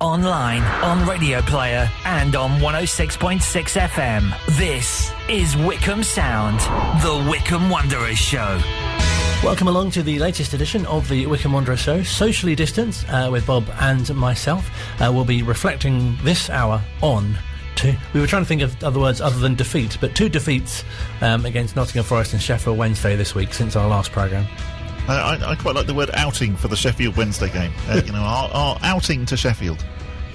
online, on Radio Player, and on 106.6 FM. This is Wycombe Sound, the Wycombe Wanderers Show. Welcome along to the latest edition of the Wycombe Wanderers Show, socially distanced, with Bob and myself. We'll be reflecting this hour on we were trying to think of other words other than defeat, but 2 defeats against Nottingham Forest and Sheffield Wednesday this week since our last programme. I quite like the word outing for the Sheffield Wednesday game. Our outing to Sheffield.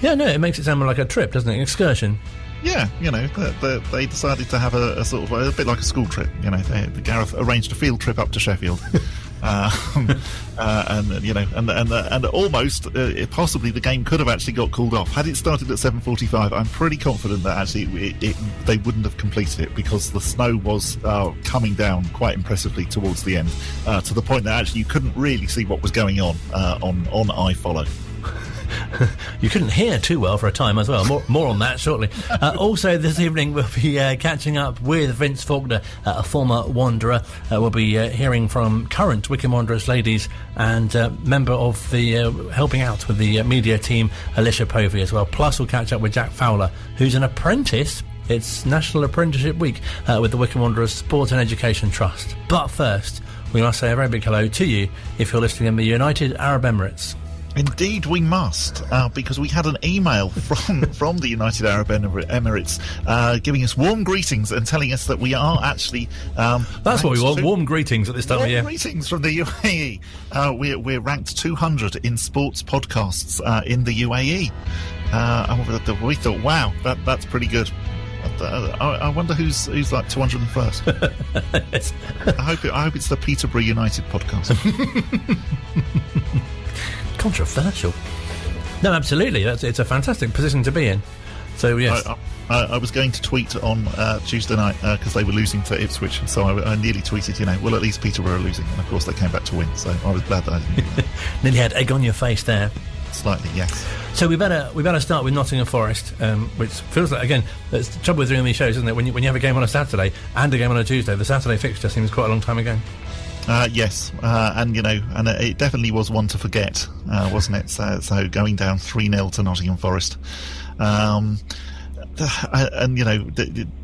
Yeah, no, it makes it sound more like a trip, doesn't it? An excursion. Yeah, they decided to have a sort of a bit like a school trip. Gareth arranged a field trip up to Sheffield, and almost possibly the game could have actually got called off had it started at 7:45. I'm pretty confident that actually they wouldn't have completed it because the snow was coming down quite impressively towards the end, to the point that actually you couldn't really see what was going on iFollow. You couldn't hear too well for a time as well. More on that shortly. Also this evening we'll be catching up with Vince Faulkner, a former Wanderer. We'll be hearing from current Wycombe Wanderers ladies and member of the helping out with the media team, Alicia Povey as well. Plus we'll catch up with Jack Fowler, who's an apprentice. It's National Apprenticeship Week with the Wycombe Wanderers Sport and Education Trust. But first, we must say a very big hello to you if you're listening in the United Arab Emirates. Indeed we must, because we had an email from the United Arab Emirates giving us warm greetings and telling us that we are actually... That's what we want, warm greetings at this time of year. Warm greetings from the UAE. We're ranked 200 in sports podcasts in the UAE. We thought, wow, that's pretty good. I wonder who's like 201st. Yes. I hope it's the Peterborough United podcast. Controversial. No, absolutely. It's a fantastic position to be in. So, yes. I was going to tweet on Tuesday night because they were losing to Ipswich, so I nearly tweeted, well, at least Peterborough are losing. And, of course, they came back to win, so I was glad that I didn't. Nearly had egg on your face there. Slightly, yes. So we better start with Nottingham Forest, which feels like, again, that's the trouble with doing these shows, isn't it? When you have a game on a Saturday and a game on a Tuesday, the Saturday fixture seems quite a long time ago. Yes, and it definitely was one to forget, wasn't it? So going down 3-0 to Nottingham Forest,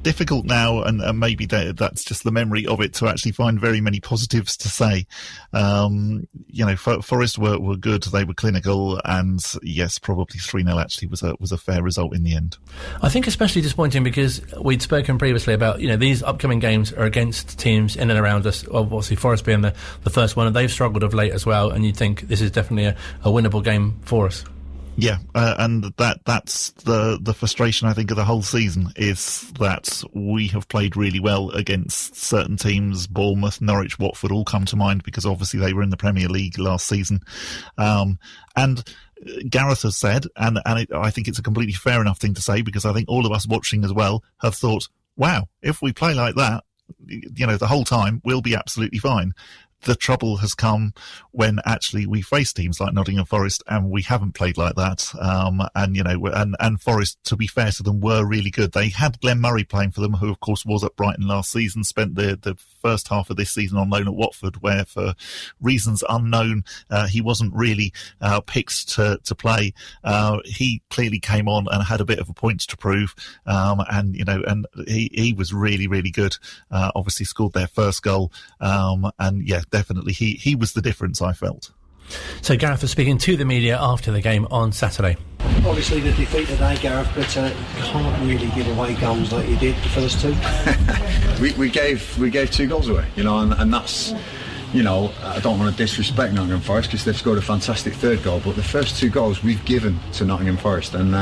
difficult now, and maybe that's just the memory of it to actually find very many positives to say. Forest were good, they were clinical, and yes, probably 3-0 actually was a fair result in the end. I think especially disappointing because we'd spoken previously about these upcoming games are against teams in and around us. Obviously, Forest being the first one, and they've struggled of late as well. And you'd think this is definitely a winnable game for us. Yeah, and that's the frustration, I think, of the whole season is that we have played really well against certain teams. Bournemouth, Norwich, Watford all come to mind because obviously they were in the Premier League last season. And Gareth has said, and I think it's a completely fair enough thing to say because I think all of us watching as well have thought, wow, if we play like that, the whole time, we'll be absolutely fine. The trouble has come when actually we face teams like Nottingham Forest and we haven't played like that. And Forest, to be fair to them, were really good. They had Glenn Murray playing for them, who of course was at Brighton last season, spent the first half of this season on loan at Watford, where for reasons unknown, he wasn't really picked to play. He clearly came on and had a bit of a point to prove. And he was really, really good. Obviously scored their first goal. And yeah, definitely he was the difference, I felt. So Gareth was speaking to the media after the game on Saturday. Obviously the defeat today, Gareth, but can't really give away goals like you did the first two. we gave 2 goals away, and that's, I don't want to disrespect Nottingham Forest because they've scored a fantastic third goal, but the first 2 goals we've given to Nottingham Forest, and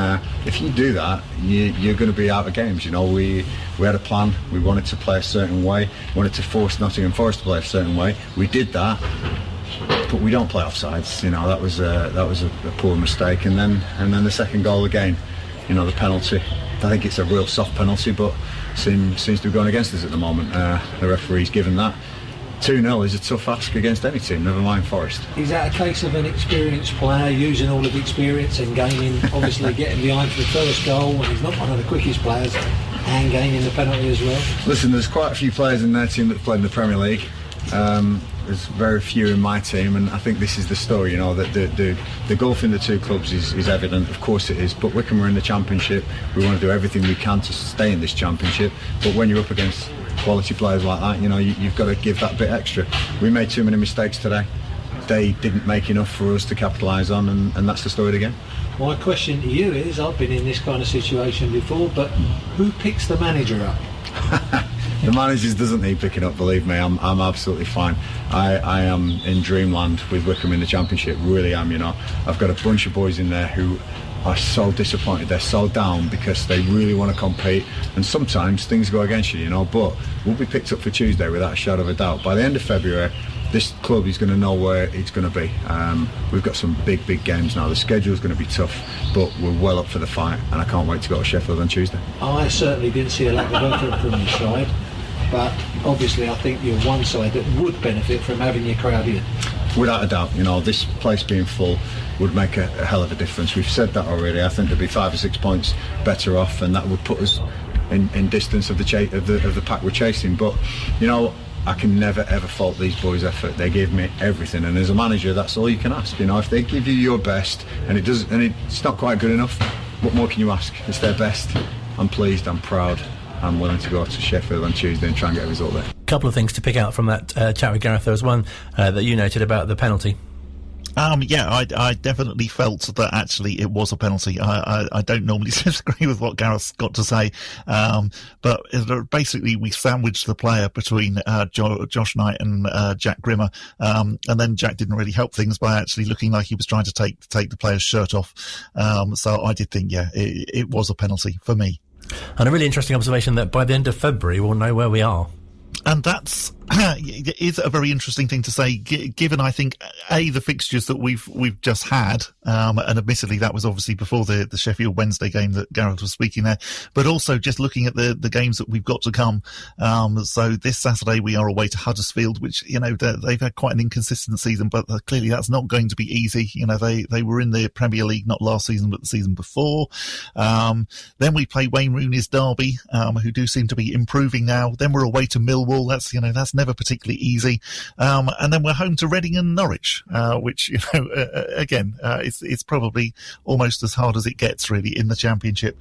if you do that, you're going to be out of games. We had a plan. We wanted to play a certain way, wanted to force Nottingham Forest to play a certain way. We did that, but we don't play offsides. That was a poor mistake. And then the second goal again, the penalty. I think it's a real soft penalty, but seems to be going against us at the moment. The referee's given that. 2-0 is a tough ask against any team, never mind Forest. Is that a case of an experienced player using all of the experience and gaining, obviously getting behind for the first goal when he's not one of the quickest players, and gaining the penalty as well? Listen, there's quite a few players in their team that played in the Premier League. There's very few in my team, and I think this is the story, you know, that the gulf in the two clubs is evident. Of course it is, but Wycombe are in the Championship. We want to do everything we can to stay in this Championship, but when you're up against quality players like that, you know, you've got to give that bit extra. We made too many mistakes today. They didn't make enough for us to capitalise on, and that's the story of the game. My question to you is, I've been in this kind of situation before, but who picks the manager up? The manager doesn't need picking up, believe me. I'm absolutely fine. I am in dreamland with Wycombe in the Championship, really am, you know. I've got a bunch of boys in there who are so disappointed, they're so down because they really want to compete, and sometimes things go against you, you know, but we'll be picked up for Tuesday without a shadow of a doubt. By the end of February, this club is going to know where it's going to be. We've got some big games now. The schedule's going to be tough, but we're well up for the fight, and I can't wait to go to Sheffield on Tuesday. I certainly didn't see a lack of effort from your side, but obviously I think you're one side that would benefit from having your crowd in. Without a doubt, you know, this place being full would make a hell of a difference. We've said that already. I think there'd be 5 or 6 points better off, and that would put us in distance of the pack we're chasing. But, you know, I can never ever fault these boys' effort. They gave me everything, and as a manager, that's all you can ask. You know, if they give you your best and it's not quite good enough, what more can you ask? It's their best. I'm pleased, I'm proud, I'm willing to go to Sheffield on Tuesday and try and get a result there. A couple of things to pick out from that chat with Gareth. There was one that you noted about the penalty. I definitely felt that actually it was a penalty. I don't normally disagree with what Gareth's got to say, but basically we sandwiched the player between Josh Knight and Jack Grimmer, and then Jack didn't really help things by actually looking like he was trying to take the player's shirt off. So I did think, it was a penalty for me. And a really interesting observation that by the end of February we'll know where we are. And that's is a very interesting thing to say, given I think the fixtures that we've just had, and admittedly that was obviously before the Sheffield Wednesday game that Gareth was speaking there, but also just looking at the games that we've got to come. So this Saturday we are away to Huddersfield, which, you know, they've had quite an inconsistent season, but clearly that's not going to be easy. You know, they were in the Premier League not last season but the season before. Then we play Wayne Rooney's Derby, who do seem to be improving now. Then we're away to Millwall. That's never particularly easy. And then we're home to Reading and Norwich, which, you know, again, it's probably almost as hard as it gets really in the Championship.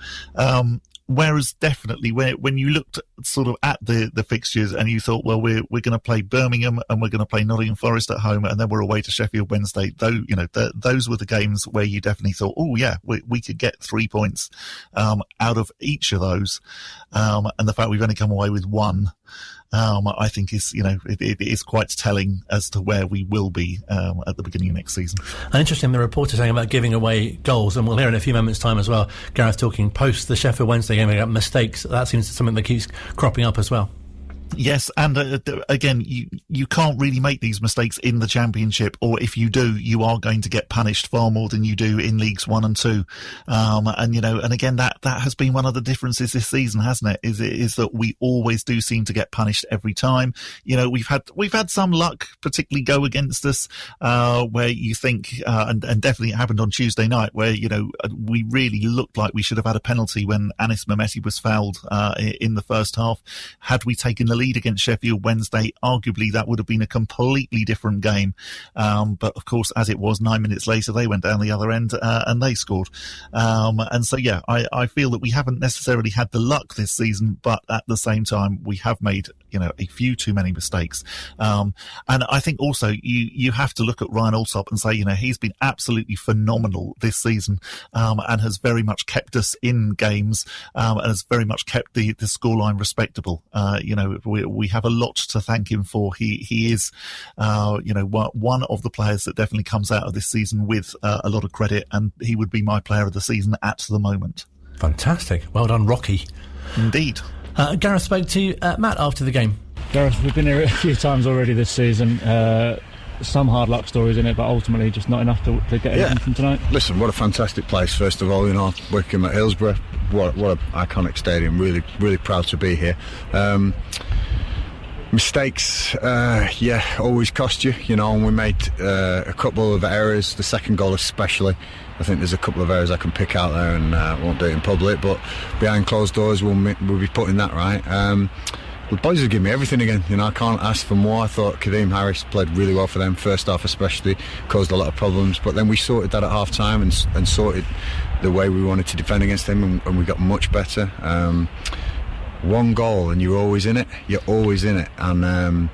Whereas definitely when you looked sort of at the fixtures and you thought, well, we're going to play Birmingham and we're going to play Nottingham Forest at home and then we're away to Sheffield Wednesday, though, you know, those were the games where you definitely thought, oh yeah, we could get 3 points out of each of those. And the fact we've only come away with 1, I think is, you know, it is quite telling as to where we will be at the beginning of next season. And interesting, the reporter saying about giving away goals, and we'll hear in a few moments' time as well, Gareth talking post the Sheffield Wednesday game about mistakes. That seems something that keeps cropping up as well. Yes, and again, you can't really make these mistakes in the Championship, or if you do, you are going to get punished far more than you do in Leagues 1 and 2. And, you know, and again, that has been one of the differences this season, hasn't it? Is that we always do seem to get punished every time. You know, we've had some luck, particularly go against us, where you think, and definitely it happened on Tuesday night, where, you know, we really looked like we should have had a penalty when Anis Mehmeti was fouled in the first half. Had we taken the lead against Sheffield Wednesday, arguably that would have been a completely different game. But of course, as it was, 9 minutes later, they went down the other end and they scored. And so, yeah, I feel that we haven't necessarily had the luck this season, but at the same time, we have made, you know, a few too many mistakes. And I think also you have to look at Ryan Alsop and say, you know, he's been absolutely phenomenal this season, and has very much kept us in games, and has very much kept the scoreline respectable. You know, we have a lot to thank him for. He is, you know, one of the players that definitely comes out of this season with a lot of credit, and he would be my player of the season at the moment. Fantastic. Well done, Rocky. Indeed. Gareth spoke to Matt after the game. Gareth, we've been here a few times already this season. Some hard luck stories in it, but ultimately just not enough to get anything from tonight. Listen, what a fantastic place, first of all, you know, Wycombe at Hillsborough. What an iconic stadium. Really, really proud to be here. Mistakes, always cost you, you know, and we made a couple of errors, the second goal especially. I think there's a couple of errors I can pick out there, and won't do it in public, but behind closed doors we'll be putting that right. the boys have given me everything again. I can't ask for more. I thought Kadeem Harris played really well for them, first half especially, caused a lot of problems, but then we sorted that at half time and sorted the way we wanted to defend against them, and we got much better. One goal and you're always in it, and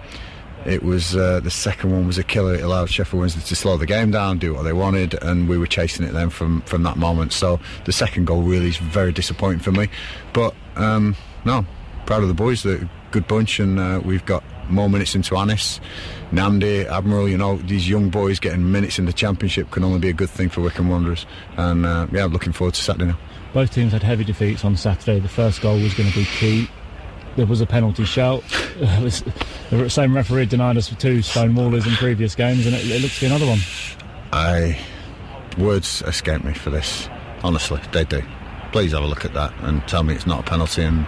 it was the second one was a killer. It allowed Sheffield Wednesday to slow the game down, do what they wanted, and we were chasing it then from that moment. So the second goal really is very disappointing for me, but no, proud of the boys. They're a good bunch, and we've got more minutes into Anis, Namdi, Admiral. These young boys getting minutes in the Championship can only be a good thing for Wycombe Wanderers, and I'm looking forward to Saturday now. Both teams had heavy defeats on Saturday. The first goal was going to be key. There was a penalty shout. The same referee denied us for 2 stonewallers in previous games, and it looks to be another one. Words escape me for this. Honestly, they do. Please have a look at that and tell me it's not a penalty, and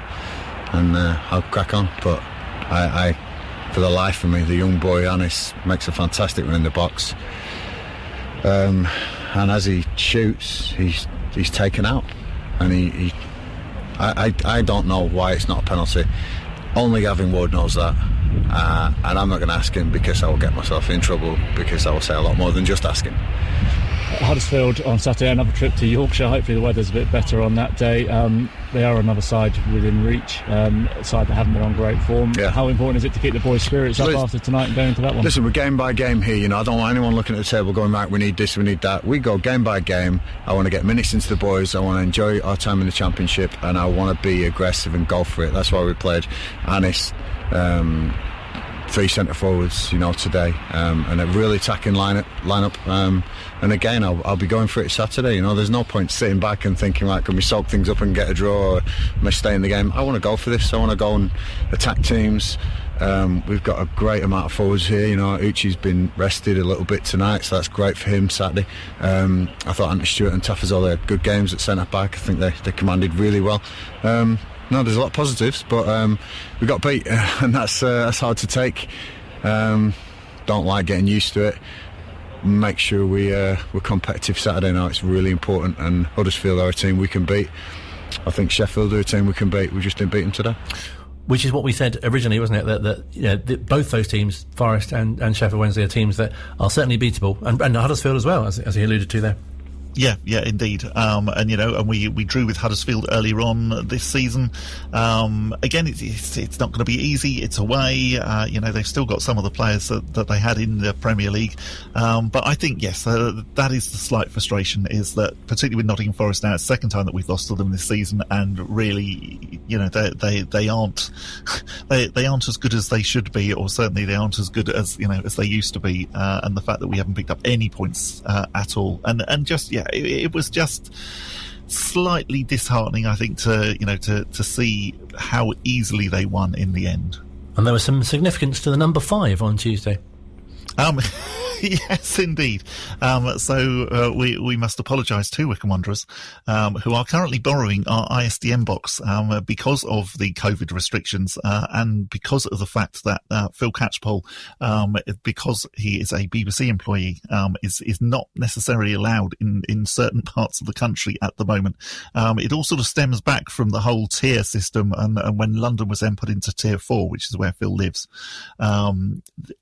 I'll crack on. But I for the life of me, the young boy Anis makes a fantastic run in the box, and as he shoots, he's taken out, and I don't know why it's not a penalty. Only Gavin Ward knows that, and I'm not going to ask him, because I will get myself in trouble, because I will say a lot more than just asking. Huddersfield on Saturday, another trip to Yorkshire. Hopefully the weather's a bit better on that day. They are another side within reach, a side that haven't been on great form. Yeah. How important is it to keep the boys' spirits up after tonight and going into that one? Listen, we're game by game here. I don't want anyone looking at the table going, right, we need this, we need that. We go game by game. I want to get minutes into the boys. I want to enjoy our time in the Championship, and I want to be aggressive and go for it. That's why we played Anis, 3 centre forwards, today, and a really attacking lineup. And again, I'll be going for it Saturday. There's no point sitting back and thinking, like, can we soak things up and get a draw, or am I stay in the game? I want to go for this. I want to go and attack teams. We've got a great amount of forwards here. Uchi's been rested a little bit tonight, so that's great for him Saturday. I thought Anthony Stewart and Tafazol had good games at centre back. I think they commanded really well. No, there's a lot of positives, but we got beat, and that's hard to take. Don't like getting used to it. Make sure we're competitive Saturday now. It's really important, and Huddersfield are a team we can beat. I think Sheffield are a team we can beat. We just didn't beat them today. Which is what we said originally, wasn't it? That both those teams, Forest and Sheffield Wednesday, are teams that are certainly beatable, and Huddersfield as well, as he alluded to there. Yeah, indeed. And we drew with Huddersfield earlier on this season. Again, it's not going to be easy. It's away. They've still got some of the players that they had in the Premier League. But I think, yes, that is the slight frustration, is that particularly with Nottingham Forest now, it's the second time that we've lost to them this season, and really, they aren't as good as they should be, or certainly they aren't as good as they used to be. And the fact that we haven't picked up any points at all, and just it was just slightly disheartening, I think, to see how easily they won in the end. And there was some significance to the number 5 on Tuesday. Yes, indeed. So we must apologise to Wycombe Wanderers, who are currently borrowing our ISDN box because of the COVID restrictions, and because of the fact that Phil Catchpole, because he is a BBC employee, is not necessarily allowed in certain parts of the country at the moment. It all sort of stems back from the whole tier system, and when London was then put into tier 4, which is where Phil lives,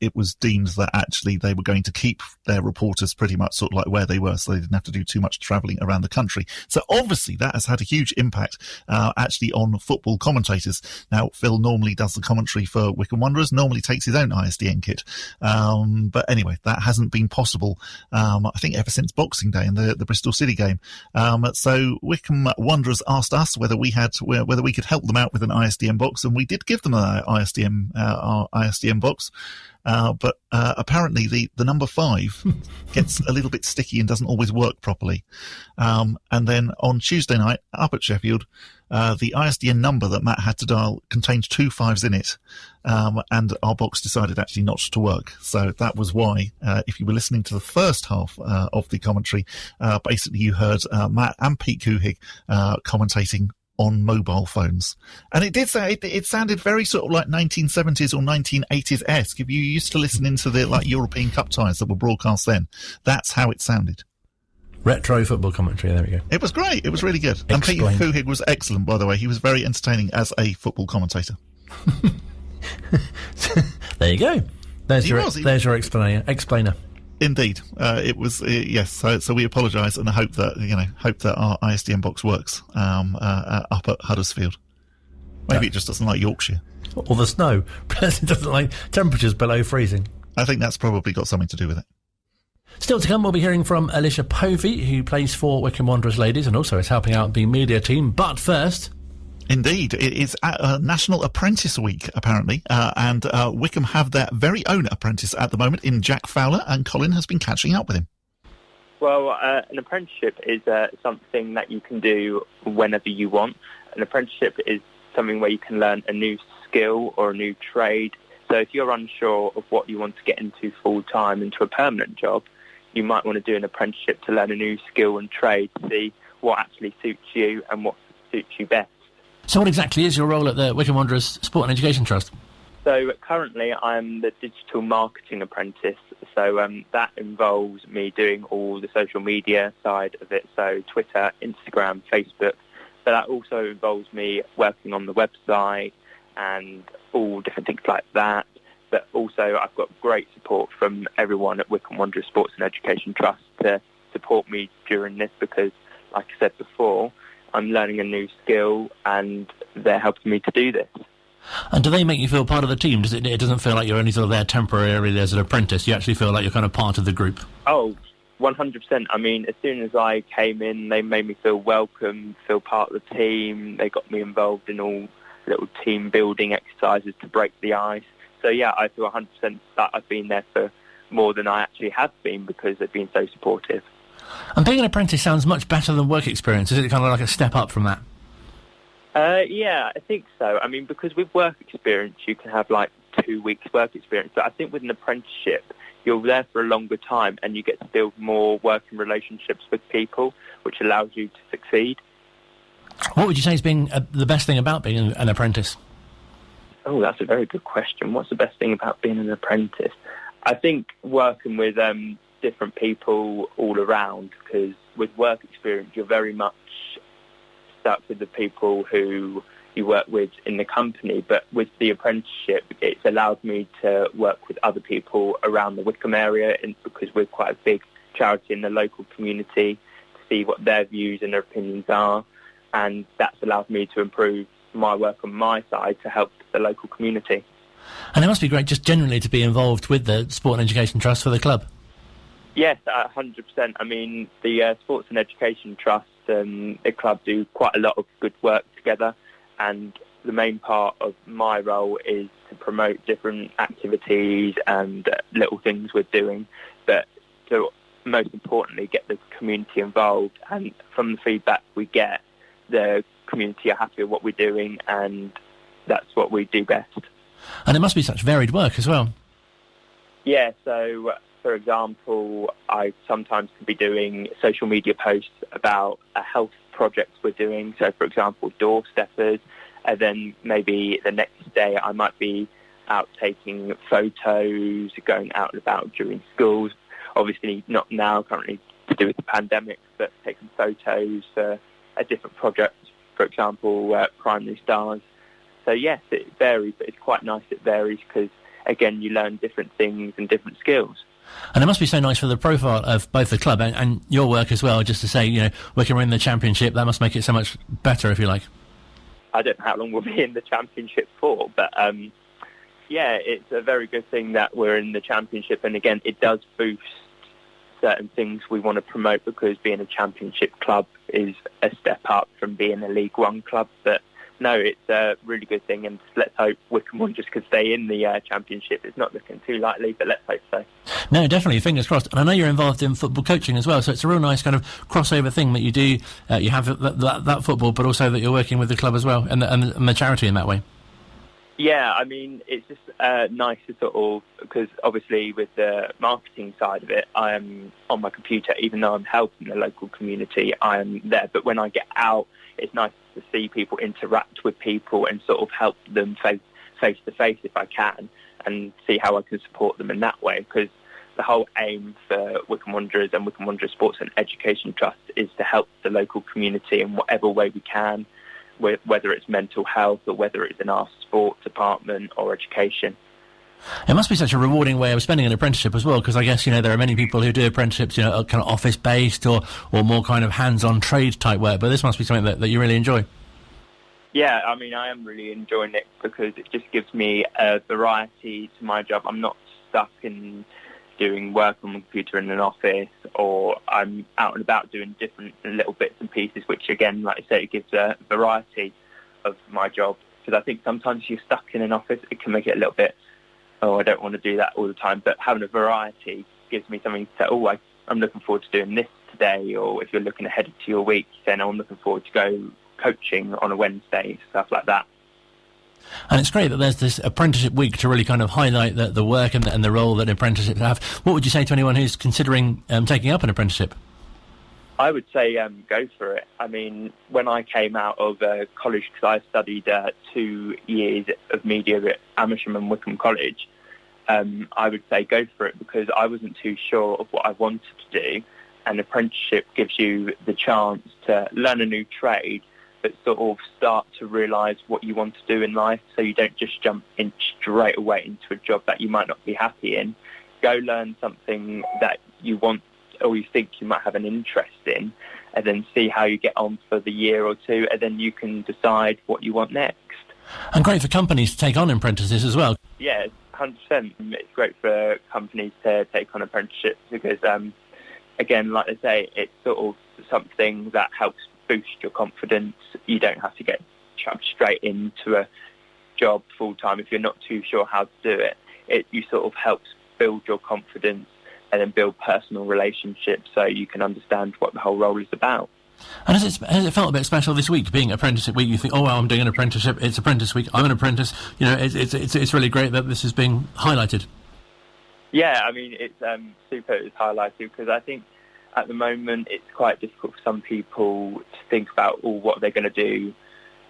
it was deemed that actually they were going to keep their reporters pretty much sort of like where they were, so they didn't have to do too much travelling around the country. So obviously that has had a huge impact actually on football commentators. Now, Phil normally does the commentary for Wycombe Wanderers, normally takes his own ISDN kit, but anyway, that hasn't been possible I think ever since Boxing Day and the Bristol City game. So Wycombe Wanderers asked us whether we could help them out with an ISDN box, and we did give them our ISDN box. But apparently the number 5 gets a little bit sticky and doesn't always work properly. And then on Tuesday night, up at Sheffield, the ISDN number that Matt had to dial contained 2 5s in it, and our box decided actually not to work. So that was why, if you were listening to the first half of the commentary, basically you heard Matt and Pete Kuhig commentating on mobile phones. And it did say, it sounded very sort of like 1970s or 1980s-esque. If you used to listen into the European Cup ties that were broadcast then, that's how it sounded. Retro football commentary, there we go. It was great, it was really good. And Pete Kuhig was excellent, by the way. He was very entertaining as a football commentator. There you go. There's your explainer. Indeed, it was yes. So we apologise and hope that our ISDN box works up at Huddersfield. Maybe it just doesn't like Yorkshire or the snow. It doesn't like temperatures below freezing. I think that's probably got something to do with it. Still to come, we'll be hearing from Alicia Povey, who plays for Wycombe Wanderers ladies and also is helping out the media team. But first. Indeed, it is National Apprentice Week, apparently, and Wycombe have their very own apprentice at the moment in Jack Fowler, and Colin has been catching up with him. Well, an apprenticeship is something that you can do whenever you want. An apprenticeship is something where you can learn a new skill or a new trade. So if you're unsure of what you want to get into full-time, into a permanent job, you might want to do an apprenticeship to learn a new skill and trade, to see what actually suits you and what suits you best. So what exactly is your role at the Wycombe Wanderers Sport and Education Trust? So currently I'm the digital marketing apprentice. So that involves me doing all the social media side of it, so Twitter, Instagram, Facebook. But that also involves me working on the website and all different things like that. But also I've got great support from everyone at Wycombe Wanderers Sports and Education Trust to support me during this because, like I said before, I'm learning a new skill and they're helping me to do this. And do they make you feel part of the team? It doesn't feel like you're only sort of there temporarily as an apprentice. You actually feel like you're kind of part of the group. Oh, 100%. I mean, as soon as I came in, they made me feel welcome, feel part of the team. They got me involved in all little team building exercises to break the ice. So yeah, I feel 100% that I've been there for more than I actually have been because they've been so supportive. And being an apprentice sounds much better than work experience. Is it kind of like a step up from that? Yeah, I think so. I mean, because with work experience, you can have like 2 weeks work experience. But I think with an apprenticeship, you're there for a longer time and you get to build more working relationships with people, which allows you to succeed. What would you say has been the best thing about being an apprentice? Oh, that's a very good question. What's the best thing about being an apprentice? I think working with different people all around, because with work experience you're very much stuck with the people who you work with in the company, but with the apprenticeship it's allowed me to work with other people around the Wycombe area because we're quite a big charity in the local community, to see what their views and their opinions are, and that's allowed me to improve my work on my side to help the local community. And it must be great just generally to be involved with the Sport and Education Trust for the club. Yes, 100%. I mean, the Sports and Education Trust and the club do quite a lot of good work together, and the main part of my role is to promote different activities and little things we're doing, but to most importantly get the community involved. And from the feedback we get, the community are happy with what we're doing, and that's what we do best. And it must be such varied work as well. Yeah, so for example, I sometimes can be doing social media posts about a health project we're doing. So, for example, door steppers. And then maybe the next day I might be out taking photos, going out and about during schools. Obviously not now, currently to do with the pandemic, but taking photos for a different project, for example, Primary Stars. So yes, it varies, but it's quite nice it varies because, again, you learn different things and different skills. And it must be so nice for the profile of both the club and your work as well, just to say, you know, we can win the championship. That must make it so much better, if you like. I don't know how long we'll be in the championship for, but yeah, it's a very good thing that we're in the championship. And again, it does boost certain things we want to promote, because being a championship club is a step up from being a League One club. But no, it's a really good thing, and let's hope Wycombe Wanderers could stay in the championship. It's not looking too likely, but let's hope so. No, definitely, fingers crossed. And I know you're involved in football coaching as well, so it's a real nice kind of crossover thing that you do. You have that football, but also that you're working with the club as well, and the charity in that way. Yeah, I mean, it's just nice to sort of, because obviously with the marketing side of it, I am on my computer. Even though I'm helping the local community, I am there. But when I get out, it's nice to see people, interact with people, and sort of help them face to face if I can, and see how I can support them in that way. Because the whole aim for Wycombe Wanderers and Wycombe Wanderers Sports and Education Trust is to help the local community in whatever way we can, whether it's mental health or whether it's in our sport department or education. It must be such a rewarding way of spending an apprenticeship as well, because I guess, there are many people who do apprenticeships, kind of office-based or more kind of hands-on trade type work, but this must be something that you really enjoy. Yeah, I mean, I am really enjoying it because it just gives me a variety to my job. I'm not stuck in doing work on the computer in an office, or I'm out and about doing different little bits and pieces, which again, like I say, it gives a variety of my job. Because I think sometimes you're stuck in an office, it can make it a little bit, I don't want to do that all the time. But having a variety gives me something to say, I'm looking forward to doing this today. Or if you're looking ahead to your week, saying, I'm looking forward to go coaching on a Wednesday, stuff like that. And it's great that there's this apprenticeship week to really kind of highlight the work and the role that apprenticeships have. What would you say to anyone who's considering taking up an apprenticeship? I would say go for it. I mean, when I came out of college, because I studied 2 years of media at Amersham and Wycombe College, I would say go for it because I wasn't too sure of what I wanted to do. An apprenticeship gives you the chance to learn a new trade, but sort of start to realise what you want to do in life, so you don't just jump in straight away into a job that you might not be happy in. Go learn something that you want or you think you might have an interest in, and then see how you get on for the year or two, and then you can decide what you want next. And great for companies to take on apprentices as well. Yeah, 100%. It's great for companies to take on apprenticeships because, again, like I say, it's sort of something that helps boost your confidence. You don't have to get chucked straight into a job full-time if you're not too sure how to do it. You sort of helps build your confidence and then build personal relationships so you can understand what the whole role is about. And has it felt a bit special this week, being Apprenticeship Week? You think, I'm doing an apprenticeship, it's Apprentice Week, I'm an apprentice. It's really great that this is being highlighted. Yeah, I mean, it's super it's highlighted because I think at the moment it's quite difficult for some people to think about what they're going to do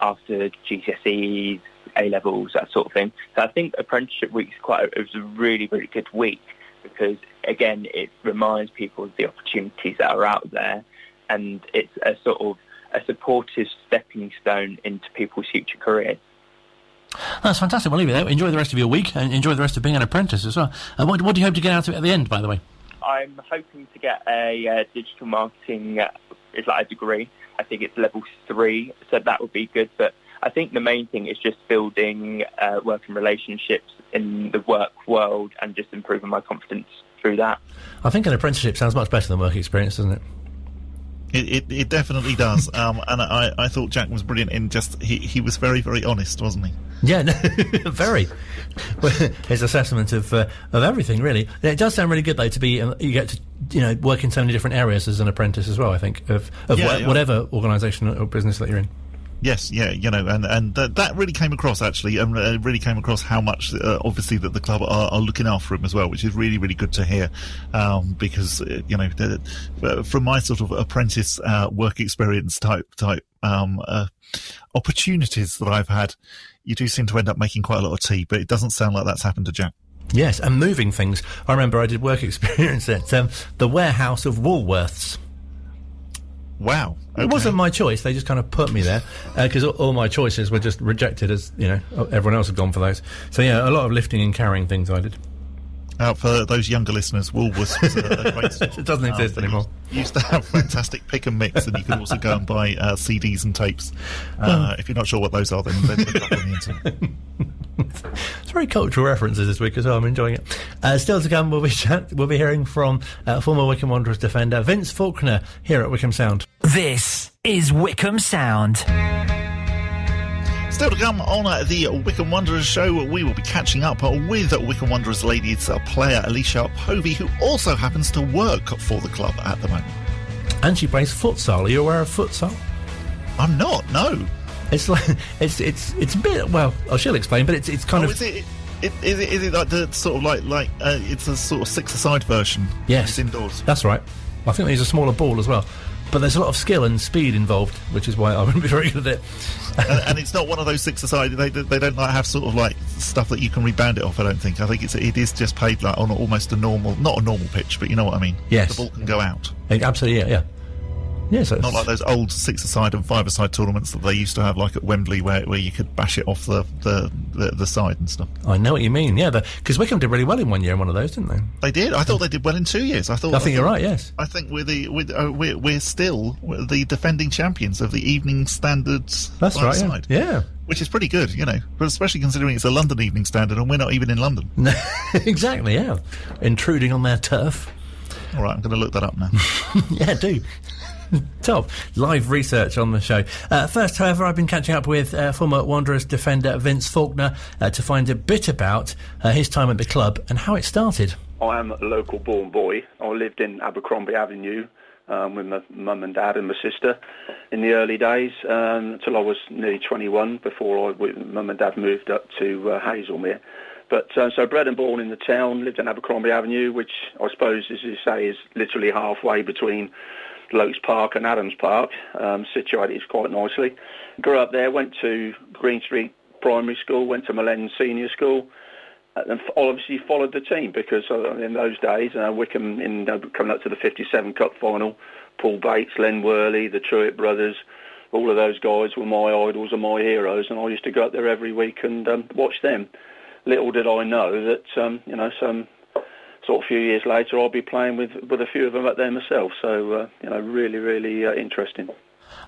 after GCSEs, A-levels, that sort of thing. So I think Apprenticeship Week is a really, really good week because, again, it reminds people of the opportunities that are out there, and it's a sort of a supportive stepping stone into people's future careers. That's fantastic. We'll leave it there. Enjoy the rest of your week and enjoy the rest of being an apprentice as well. What do you hope to get out of it at the end, by the way? I'm hoping to get a digital marketing a degree. I think it's level 3, so that would be good. But I think the main thing is just building working relationships in the work world and just improving my confidence through that. I think an apprenticeship sounds much better than work experience, doesn't it? It definitely does. And I thought Jack was brilliant in just he was very, very honest, wasn't he? Yeah, no, very. His assessment of everything, really. It does sound really good, though, to be you get to work in so many different areas as an apprentice as well. I think of whatever organisation or business that you're in. Yes, yeah, and that really came across, actually, and really came across how much, obviously, that the club are looking after him as well, which is really, really good to hear, because, from my sort of apprentice work experience type opportunities that I've had, you do seem to end up making quite a lot of tea, but it doesn't sound like that's happened to Jack. Yes, and moving things. I remember I did work experience at the warehouse of Woolworths. Wow. Okay. It wasn't my choice. They just kind of put me there because all my choices were just rejected as, everyone else had gone for those. So, yeah, a lot of lifting and carrying things I did. For those younger listeners, Woolworths was a great... It doesn't exist anymore. Used to have fantastic pick and mix, and you could also go and buy CDs and tapes. If you're not sure what those are, then look up on the internet. It's very cultural references this week as well. I'm enjoying it. Still to come, we'll be hearing from former Wycombe Wanderers defender Vince Faulkner here at Wycombe Sound. This is Wycombe Sound. Still to come on the Wycombe Wanderers show, we will be catching up with Wycombe Wanderers ladies player Alicia Povey, who also happens to work for the club at the moment. And she plays futsal. Are you aware of futsal? I'm not, no. It's like it's a bit, well, she'll explain, but it's kind of... Is it like the sort of like it's a sort of six-a-side version? Yes. It's indoors. That's right. I think there's a smaller ball as well. But there's a lot of skill and speed involved, which is why I wouldn't be very good at it. And it's not one of those six-a-side. They don't have sort of like stuff that you can rebound it off. I don't think. I think it is just played like on almost a normal, not a normal pitch, but you know what I mean. Yes. The ball can go out. Absolutely, yeah. Yes, not like those old 6-a-side and 5-a-side tournaments that they used to have, like at Wembley, where you could bash it off the side and stuff. I know what you mean. Yeah, because Wycombe did really well in one year in one of those, didn't they? They did. I thought they did well in 2 years. I think you're right. Yes, I think we're still the defending champions of the Evening Standards. That's right. Side. Yeah. Which is pretty good, but especially considering it's a London Evening Standard and we're not even in London. Exactly, yeah. Intruding on their turf. All right, I'm going to look that up now. Yeah, do. Top. Live research on the show. First, however, I've been catching up with former Wanderers defender Vince Faulkner to find a bit about his time at the club and how it started. I am a local born boy. I lived in Abercrombie Avenue with my mum and dad and my sister in the early days until I was nearly 21 before mum and dad moved up to Hazelmere. But so bred and born in the town, lived in Abercrombie Avenue, which I suppose, as you say, is literally halfway between Lokes Park and Adams Park, situated quite nicely. Grew up there, went to Green Street Primary School, went to Malen Senior School, and obviously followed the team because in those days, Wycombe, coming up to the 57 Cup final, Paul Bates, Len Worley, the Truitt brothers, all of those guys were my idols and my heroes, and I used to go up there every week and watch them. Little did I know that, some sort of few years later, I'll be playing with a few of them up there myself. So, really, really interesting.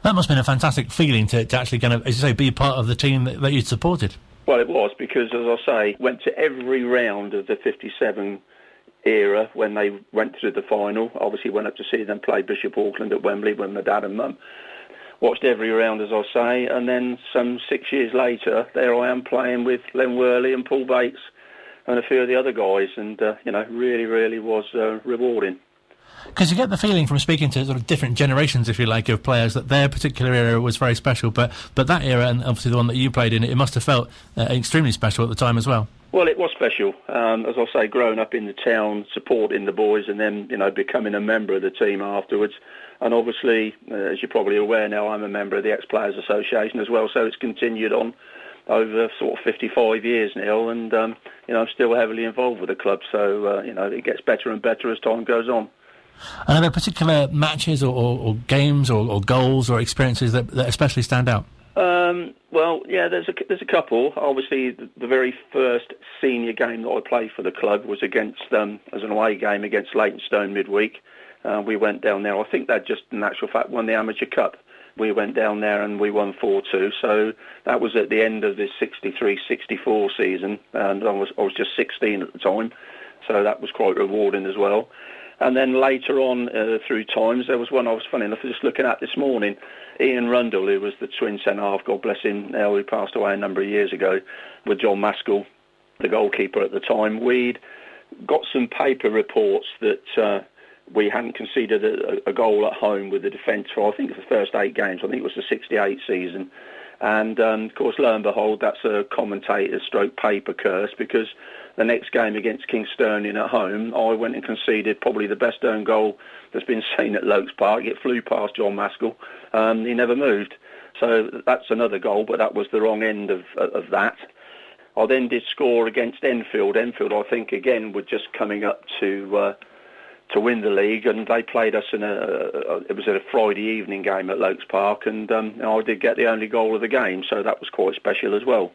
That must have been a fantastic feeling to actually kind of, as you say, be part of the team that you'd supported. Well, it was because, as I say, went to every round of the 57 era when they went to the final. Obviously went up to see them play Bishop Auckland at Wembley with my dad and mum. Watched every round, as I say, and then some 6 years later, there I am playing with Len Worley and Paul Bates and a few of the other guys, and, really, really was rewarding. Because you get the feeling from speaking to sort of different generations, if you like, of players that their particular era was very special, but that era, and obviously the one that you played in, it must have felt extremely special at the time as well. Well, it was special. As I say, growing up in the town, supporting the boys, and then, becoming a member of the team afterwards. And obviously, as you're probably aware now, I'm a member of the Ex-Players Association as well, so it's continued on over sort of 55 years now, and, I'm still heavily involved with the club, so, it gets better and better as time goes on. And are there particular matches or games or goals or experiences that especially stand out? Well, yeah, there's a couple. Obviously, the very first senior game that I played for the club was against as an away game against Leytonstone midweek. We went down there. I think they just, in actual fact, won the Amateur Cup. We went down there and we won 4-2. So that was at the end of this 63-64 season, and I was just 16 at the time. So that was quite rewarding as well. And then later on through times, there was one I was funny enough just looking at this morning. Ian Rundle, who was the twin centre-half, God bless him, now he passed away a number of years ago, with John Maskell, the goalkeeper at the time. We'd got some paper reports that we hadn't conceded a goal at home with the defence for, I think, the first 8 games. I think it was the 68 season. And, of course, lo and behold, that's a commentator stroke paper curse, because the next game against Kingstonian at home, I went and conceded probably the best own goal that's been seen at Lokes Park. It flew past John Maskell. He never moved. So that's another goal, but that was the wrong end of that. I then did score against Enfield. Enfield, I think, again, were just coming up to win the league, and they played us it was a Friday evening game at Lokes Park, and I did get the only goal of the game, so that was quite special as well.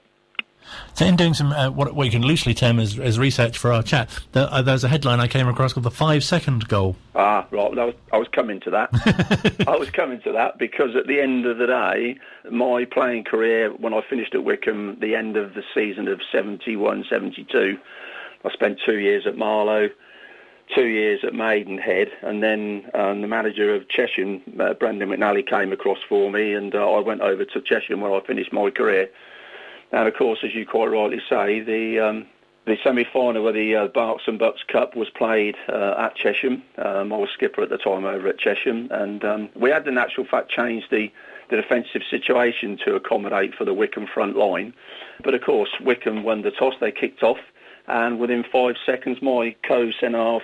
So in doing some what you can loosely term as research for our chat, there's a headline I came across called the 5-second goal. Ah, right. I was coming to that. I was coming to that because at the end of the day, my playing career, when I finished at Wycombe, the end of the season of 71-72, I spent 2 years at Marlow, 2 years at Maidenhead, and then the manager of Chesham, Brendan McNally, came across for me, and I went over to Chesham where I finished my career. And of course, as you quite rightly say, the semi-final of the Berks and Bucks Cup was played at Chesham. I was skipper at the time over at Chesham, and we had, in actual fact, changed the defensive situation to accommodate for the Wycombe front line. But of course, Wycombe won the toss. They kicked off, and within 5 seconds, my co-centre-half,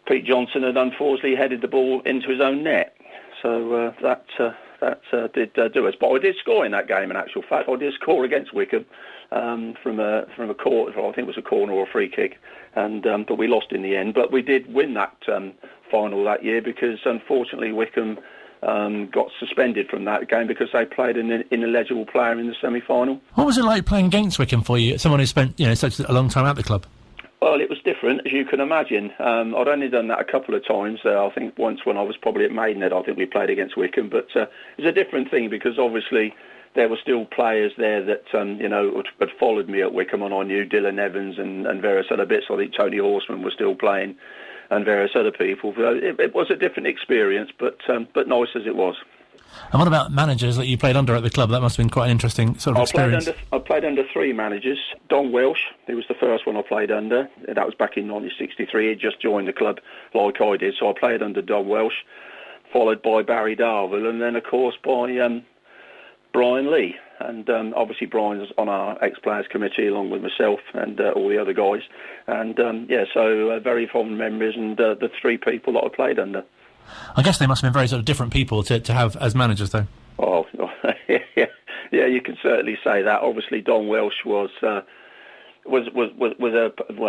Pete Johnson, had unfortunately headed the ball into his own net. So that did do us. But I did score in that game, in actual fact. I did score against Wycombe from a corner, I think it was a corner or a free kick, and but we lost in the end. But we did win that final that year because, unfortunately, Wycombe got suspended from that game because they played an ineligible player in the semi-final. What was it like playing against Wycombe for you, someone who spent such a long time at the club? Well, it was different, as you can imagine. I'd only done that a couple of times. I think once when I was probably at Maidenhead, I think we played against Wycombe. But it was a different thing because obviously there were still players there that had followed me at Wycombe, and I knew Dylan Evans and various other bits. I think Tony Horseman was still playing, and various other people. It was a different experience, but nice as it was. And what about managers that you played under at the club? That must have been quite an interesting sort of experience. I played under three managers. Don Welsh, he was the first one I played under. That was back in 1963. He'd just joined the club like I did, so I played under Don Welsh, followed by Barry Darville, and then, of course, by Brian Lee. And obviously Brian's on our ex-players committee along with myself and all the other guys. And, so very fond memories, and the three people that I played under. I guess they must have been very sort of different people to have as managers, though. Oh, yeah, you can certainly say that. Obviously, Don Welsh was an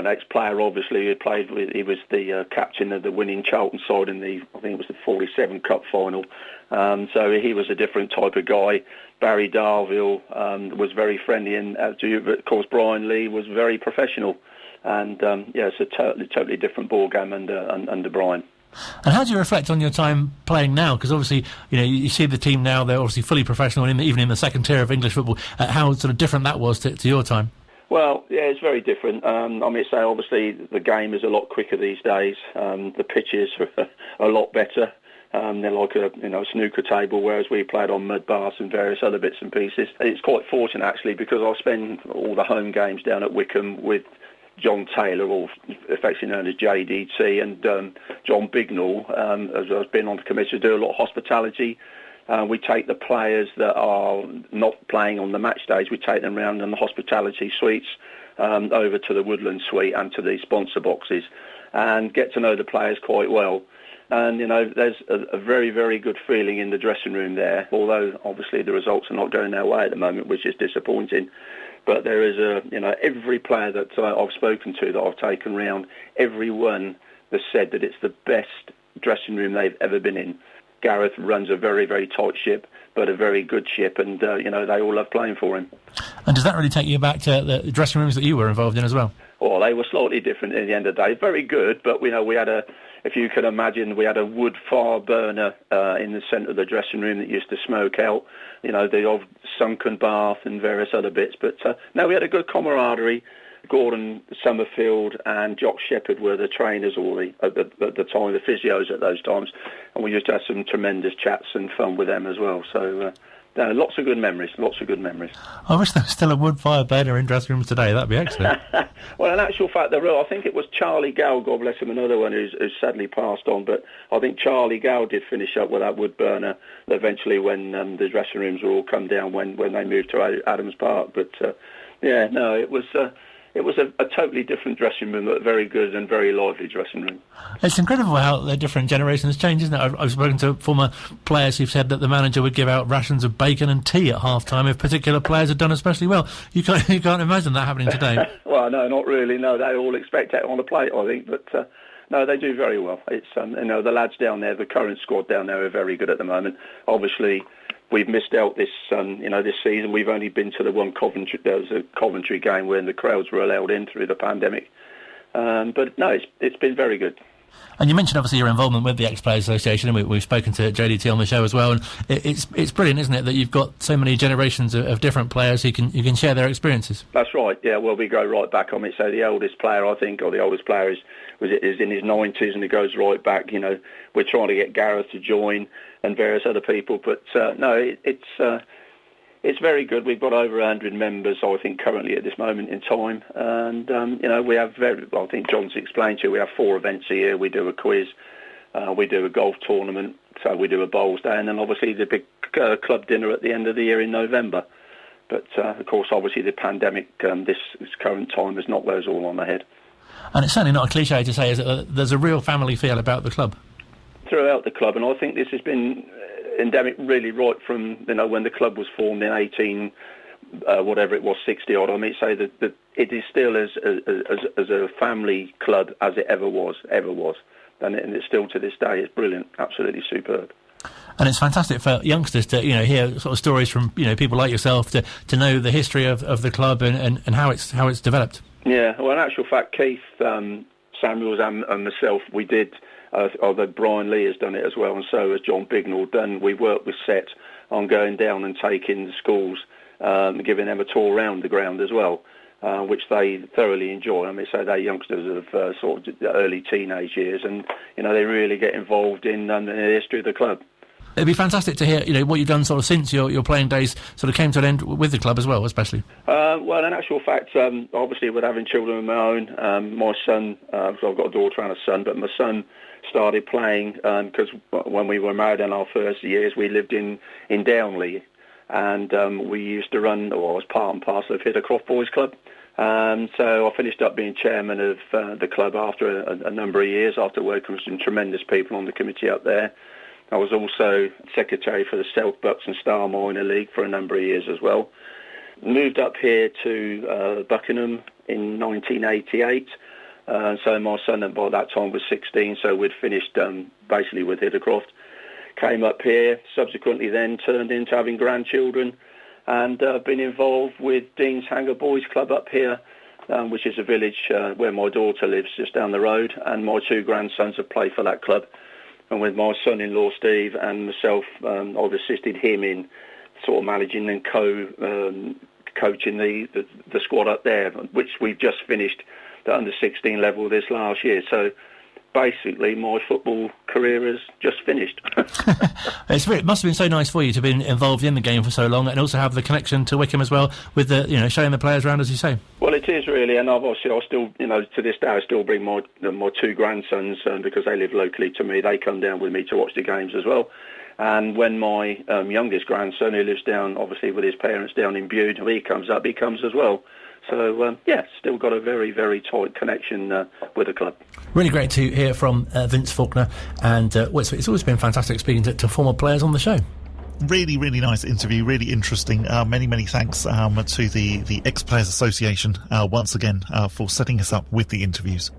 ex-player. Obviously, he was the captain of the winning Charlton side in I think it was the 47 Cup final. So he was a different type of guy. Barry Darville was very friendly, and of course, Brian Lee was very professional. And it's a totally different ball game under Brian. And how do you reflect on your time playing now? Because obviously, you see the team now; they're obviously fully professional, even in the second tier of English football. How sort of different that was to your time? Well, yeah, it's very different. Obviously, the game is a lot quicker these days. The pitches are a lot better. They're like a snooker table, whereas we played on mud baths and various other bits and pieces. It's quite fortunate actually, because I spend all the home games down at Wycombe with John Taylor, or affectionately known as JDT, and John Bignall, as I've been on the committee, to do a lot of hospitality. We take the players that are not playing on the match days, we take them around in the hospitality suites, over to the Woodland suite and to the sponsor boxes, and get to know the players quite well. And, there's a very, very good feeling in the dressing room there, although obviously the results are not going their way at the moment, which is disappointing. But there is every player that I've spoken to that I've taken round, everyone has said that it's the best dressing room they've ever been in. Gareth runs a very, very tight ship, but a very good ship, and, they all love playing for him. And does that really take you back to the dressing rooms that you were involved in as well? Well, they were slightly different at the end of the day. Very good, but, we had if you can imagine, we had a wood fire burner in the centre of the dressing room that used to smoke out, the old sunken bath and various other bits. But, no, we had a good camaraderie. Gordon Summerfield and Jock Shepherd were the trainers at the time, the physios at those times, and we used to have some tremendous chats and fun with them as well. So lots of good memories. I wish there was still a wood fire burner in dressing rooms today. That'd be excellent. Well, in actual fact, I think it was Charlie Gow, God bless him, another one who's sadly passed on, but I think Charlie Gow did finish up with that wood burner eventually when the dressing rooms were all come down when they moved to Adams Park. But it was a totally different dressing room, but very good and very lively dressing room. It's incredible how the different generations change, isn't it? I've spoken to former players who've said that the manager would give out rations of bacon and tea at half-time if particular players had done especially well. You can't imagine that happening today. Well, no, not really. No, they all expect it on the plate, I think. But, no, they do very well. It's the lads down there, the current squad down there are very good at the moment. Obviously, we've missed out this season. We've only been to the one Coventry. There was a Coventry game when the crowds were allowed in through the pandemic. But no, it's been very good. And you mentioned obviously your involvement with the Ex-Players Association, and we've spoken to JDT on the show as well. And it's brilliant, isn't it, that you've got so many generations of different players who can share their experiences. That's right. Yeah. Well, we go right back on it. So the oldest player, I think, or the oldest player is in his 90s, and it goes right back. We're trying to get Gareth to join and various other people, but no, it's very good. We've got over 100 members, I think, currently at this moment in time. And, we have I think John's explained to you, we have 4 events a year. We do a quiz, we do a golf tournament, so we do a bowls day, and then obviously the big club dinner at the end of the year in November. But, of course, obviously the pandemic, this current time has knocked those all on the head. And it's certainly not a cliche to say, is it, that there's a real family feel about the club? Throughout the club, and I think this has been endemic really right from when the club was formed in 60 odd. I mean, say that it is still as a family club as it ever was, and it's still to this day. It's brilliant, absolutely superb. And it's fantastic for youngsters to, hear sort of stories from, people like yourself to know the history of the club and how it's developed. Yeah, well, in actual fact, Keith Samuels and myself, we did, although Brian Lee has done it as well, and so has John Bignell done. We worked with Set on going down and taking the schools, giving them a tour around the ground as well, which they thoroughly enjoy. I mean, so they're youngsters of sort of early teenage years, and, they really get involved in the history of the club. It'd be fantastic to hear, what you've done sort of since your playing days sort of came to an end with the club as well, especially. Well, in actual fact, obviously with having children of my own, my son, so I've got a daughter and a son, but my son started playing because when we were married in our first years, we lived in Downley, and we used to run, or I was part and parcel of Hiddercroft Boys Club. So I finished up being chairman of the club after a number of years, after working with some tremendous people on the committee up there. I was also secretary for the South Bucks and Star Minor League for a number of years as well. Moved up here to Buckingham in 1988. So my son by that time was 16, so we'd finished basically with Hiddercroft. Came up here, subsequently then turned into having grandchildren, and been involved with Dean's Hanger Boys Club up here, which is a village where my daughter lives just down the road, and my two grandsons have played for that club. And with my son-in-law Steve and myself, I've assisted him in sort of managing and coaching the squad up there, which we've just finished the under-16 level this last year. So basically my football career has just finished. It must have been so nice for you to be involved in the game for so long, and also have the connection to Wycombe as well, with the showing the players around, as you say. Well, it is really, and I still to this day I still bring my two grandsons because they live locally to me. They come down with me to watch the games as well. And when my youngest grandson, who lives down obviously with his parents down in Bude, he comes up, he comes as well. So, still got a very, very tight connection with the club. Really great to hear from Vince Faulkner, and it's always been fantastic speaking to former players on the show. Really, really nice interview, really interesting. Many, many thanks to the Ex-Players Association once again for setting us up with the interviews.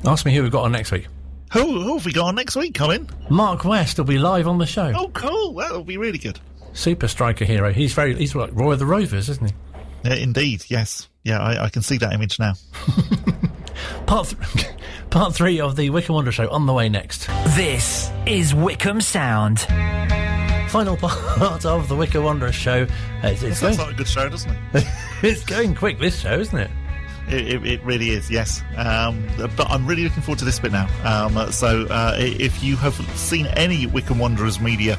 Ask me who we've got on next week. Who have we got on next week, Colin? Mark West will be live on the show. Oh, cool. That'll be really good. Super striker hero. He's like Roy of the Rovers, isn't he? Indeed, yes. Yeah, I can see that image now. Part 3 of the Wycombe Wanderer Show on the way next. This is Wycombe Sound. Final part of the Wycombe Wanderer Show. It sounds like a good show, doesn't it? It's going quick, this show, isn't it? It really is, yes. But I'm really looking forward to this bit now. So if you have seen any Wycombe Wanderers media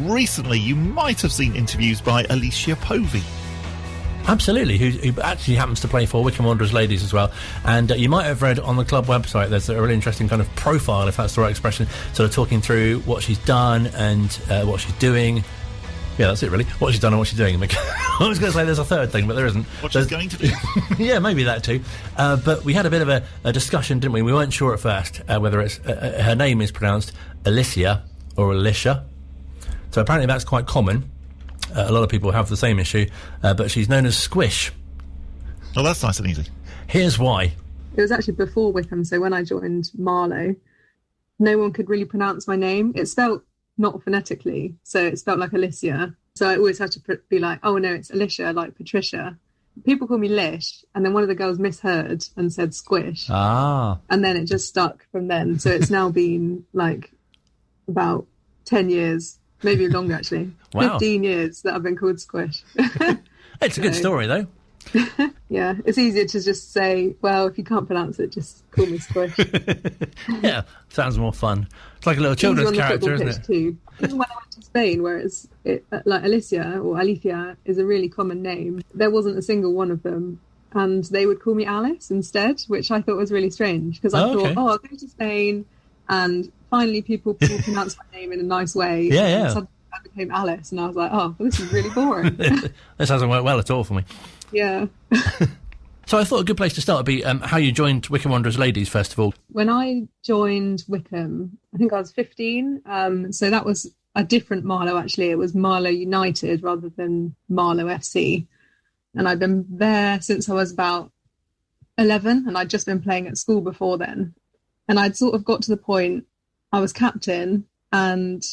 recently, you might have seen interviews by Alicia Povey. Absolutely, who actually happens to play for Wycombe Wanderers ladies as well. And you might have read on the club website, there's a really interesting kind of profile, if that's the right expression, sort of talking through what she's done and what she's doing. Yeah, that's it really. What she's done and what she's doing. I was going to say there's a third thing, but there isn't. What she's going to do. Yeah, maybe that too. But we had a bit of a discussion, didn't we? We weren't sure at first whether it's her name is pronounced Alicia or Alicia. So apparently that's quite common. A lot of people have the same issue, but she's known as Squish. Oh, that's nice and easy. Here's why. It was actually before Wycombe, so when I joined Marlow, no one could really pronounce my name. It's spelt not phonetically, so it's spelt like Alicia. So I always had to be like, oh no, it's Alicia, like Patricia. People call me Lish, and then one of the girls misheard and said Squish. Ah. And then it just stuck from then. So it's now been like about 10 years. Maybe longer, actually. Wow. 15 years that I've been called Squish. It's a good story, though. Yeah, it's easier to just say, well, if you can't pronounce it, just call me Squish. Yeah, sounds more fun. It's like a little children's character, isn't it? Too. Even when I went to Spain, where like Alicia or Alicia is a really common name, there wasn't a single one of them. And they would call me Alice instead, which I thought was really strange, because I thought, I'll go to Spain and finally people pronounce my name in a nice way. Yeah, yeah. And suddenly I became Alice, and I was like, oh, well, this is really boring. This hasn't worked well at all for me. Yeah. So I thought a good place to start would be how you joined Wycombe Wanderers ladies, first of all. When I joined Wycombe, I think I was 15. So that was a different Marlow, actually. It was Marlow United rather than Marlow FC. And I'd been there since I was about 11, and I'd just been playing at school before then. And I'd sort of got to the point, I was captain, and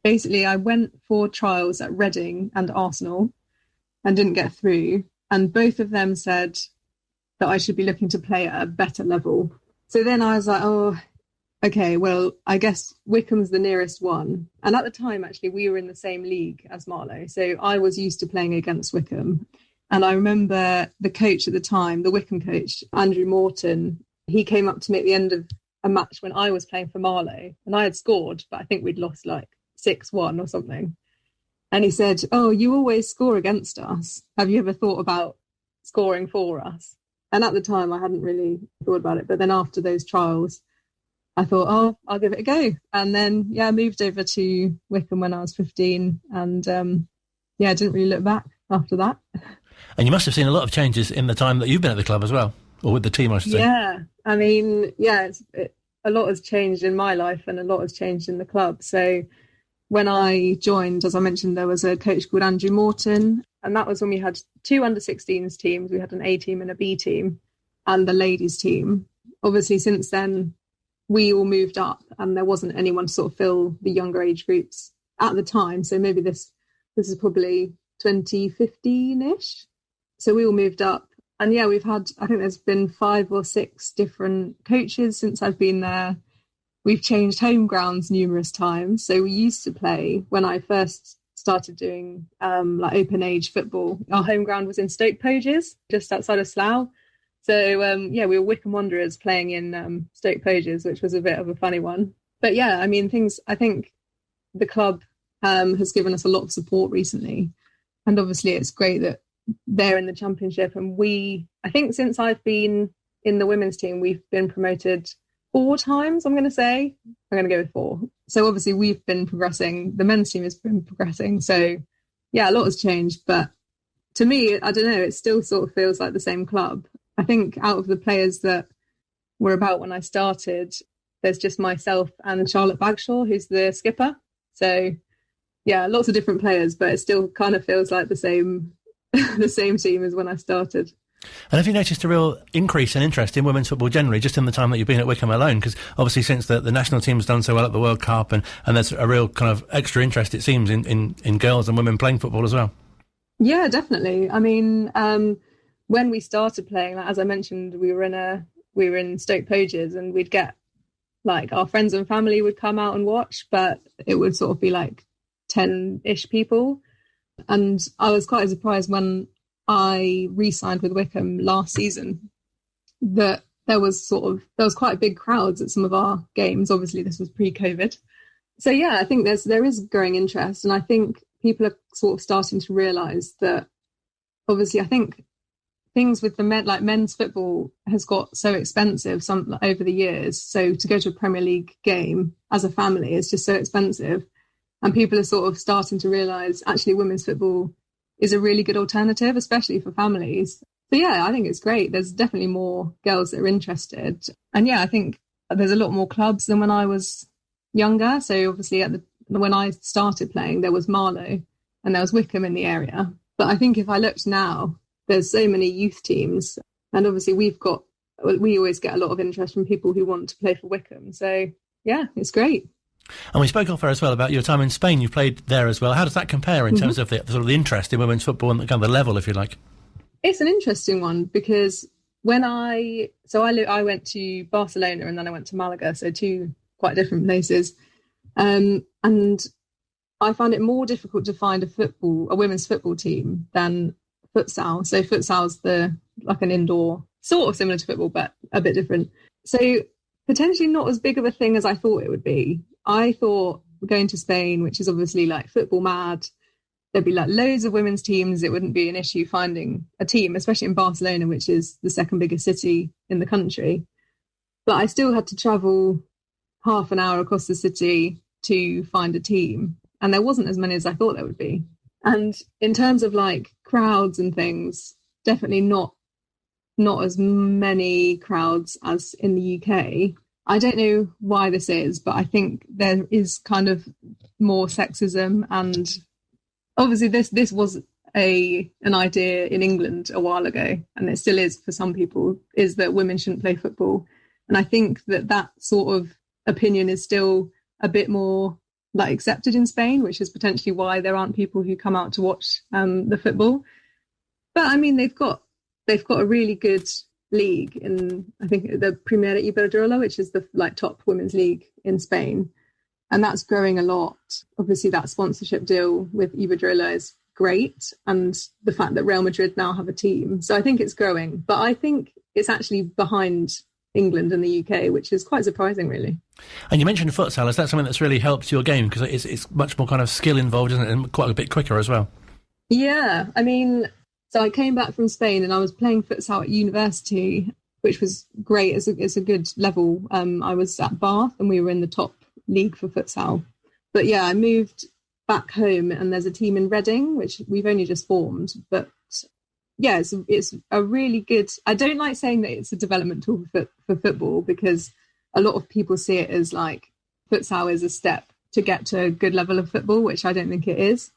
basically I went for trials at Reading and Arsenal and didn't get through. And both of them said that I should be looking to play at a better level. So then I was like, oh, okay, well, I guess Wycombe's the nearest one. And at the time, actually, we were in the same league as Marlow. So I was used to playing against Wycombe. And I remember the coach at the time, the Wycombe coach, Andrew Morton, he came up to me at the end of a match when I was playing for Marlow. And I had scored, but I think we'd lost like 6-1 or something. And he said, oh, you always score against us. Have you ever thought about scoring for us? And at the time, I hadn't really thought about it. But then after those trials, I thought, oh, I'll give it a go. And then, yeah, I moved over to Wycombe when I was 15. And, I didn't really look back after that. And you must have seen a lot of changes in the time that you've been at the club as well, or with the team, I should say. Yeah, I mean, a lot has changed in my life and a lot has changed in the club. So when I joined, as I mentioned, there was a coach called Andrew Morton. And that was when we had 2 under-16s teams. We had an A team and a B team and the ladies team. Obviously, since then, we all moved up and there wasn't anyone to sort of fill the younger age groups at the time. So maybe this is probably 2015-ish. So we all moved up. And yeah, I think there's been 5 or 6 different coaches since I've been there. We've changed home grounds numerous times. So we used to play, when I first started doing like open age football, our home ground was in Stoke Poges, just outside of Slough. So we were Wycombe Wanderers playing in Stoke Poges, which was a bit of a funny one. But yeah, I mean, I think the club has given us a lot of support recently. And obviously it's great that they're in the Championship. And I think since I've been in the women's team, we've been promoted 4 times, I'm going to say. I'm going to go with 4. So obviously we've been progressing. The men's team has been progressing. So yeah, a lot has changed. But to me, I don't know, it still sort of feels like the same club. I think out of the players that were about when I started, there's just myself and Charlotte Bagshaw, who's the skipper. So yeah, lots of different players, but it still kind of feels like the same team as when I started. And have you noticed a real increase in interest in women's football generally, just in the time that you've been at Wycombe alone? Because obviously since the national team's done so well at the World Cup, and there's a real kind of extra interest, it seems, in girls and women playing football as well. Yeah, definitely. I mean, when we started playing, like, as I mentioned, we were in Stoke Poges, and we'd get, like, our friends and family would come out and watch, but it would sort of be like 10-ish people. And I was quite surprised when I re-signed with Wycombe last season that there was quite big crowds at some of our games. Obviously, this was pre-COVID. So yeah, I think there is growing interest, and I think people are sort of starting to realise that. Obviously, I think things with the men's football has got so expensive over the years. So to go to a Premier League game as a family is just so expensive, and people are sort of starting to realise actually women's football is a really good alternative, especially for families. So yeah, I think it's great. There's definitely more girls that are interested. And yeah, I think there's a lot more clubs than when I was younger. So obviously when I started playing, there was Marlow and there was Wycombe in the area. But I think if I looked now, there's so many youth teams. And obviously we always get a lot of interest from people who want to play for Wycombe. So yeah, it's great. And we spoke off as well about your time in Spain. You played there as well. How does that compare in terms of the sort of the interest in women's football and the kind of the level, if you like? It's an interesting one because when I went to Barcelona and then I went to Malaga, so 2 quite different places. And I found it more difficult to find a women's football team than futsal. So futsal's like an indoor, sort of similar to football, but a bit different. So potentially not as big of a thing as I thought it would be. I thought going to Spain, which is obviously like football mad, there'd be like loads of women's teams. It wouldn't be an issue finding a team, especially in Barcelona, which is the second biggest city in the country. But I still had to travel half an hour across the city to find a team. And there wasn't as many as I thought there would be. And in terms of like crowds and things, definitely not as many crowds as in the UK. I don't know why this is, but I think there is kind of more sexism, and obviously this was an idea in England a while ago, and it still is for some people, is that women shouldn't play football. And I think that sort of opinion is still a bit more like accepted in Spain, which is potentially why there aren't people who come out to watch the football. But I mean, they've got a really good league in, I think, the Primera Iberdrola, which is the like top women's league in Spain, and that's growing a lot. Obviously, that sponsorship deal with Iberdrola is great, and the fact that Real Madrid now have a team, so I think it's growing. But I think it's actually behind England and the UK, which is quite surprising, really. And you mentioned futsal. Is that something that's really helped your game? Because it's much more kind of skill involved, isn't it? And quite a bit quicker as well. Yeah, I mean, so I came back from Spain and I was playing futsal at university, which was great. It's a good level. I was at Bath and we were in the top league for futsal. But yeah, I moved back home and there's a team in Reading, which we've only just formed. But yeah, it's a really good... I don't like saying that it's a development tool for football, because a lot of people see it as like futsal is a step to get to a good level of football, which I don't think it is.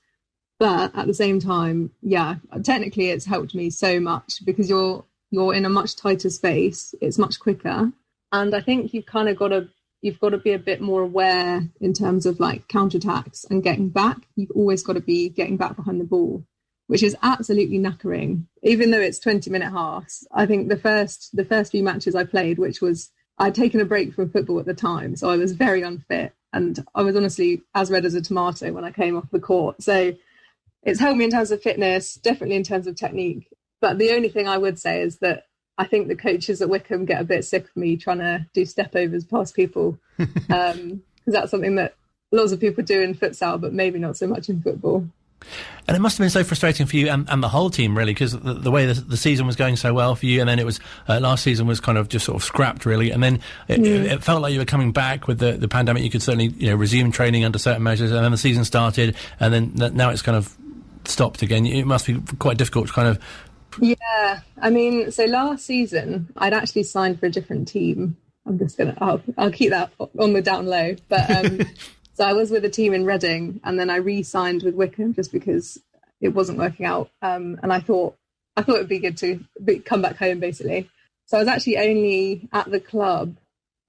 But at the same time, yeah, technically it's helped me so much, because you're in a much tighter space. It's much quicker. And I think you've kind of got to be a bit more aware in terms of like counterattacks and getting back. You've always got to be getting back behind the ball, which is absolutely knackering, even though it's 20-minute halves. I think the first few matches I played, which was, I'd taken a break from football at the time, so I was very unfit. And I was honestly as red as a tomato when I came off the court. So it's helped me in terms of fitness, definitely in terms of technique. But the only thing I would say is that I think the coaches at Wycombe get a bit sick of me trying to do stepovers past people. Because that's something that lots of people do in futsal, but maybe not so much in football. And it must have been so frustrating for you and the whole team, really, because the way the season was going so well for you, and then it was last season was kind of just sort of scrapped, really, and then it felt like you were coming back with the pandemic. You could certainly resume training under certain measures, and then the season started, and then now it's kind of stopped again. It must be quite difficult to kind of... Yeah, I mean, so last season I'd actually signed for a different team. I'll keep that on the down low, but so I was with a team in Reading, and then I re-signed with Wycombe just because it wasn't working out, and I thought it would be good to come back home, basically. So I was actually only at the club,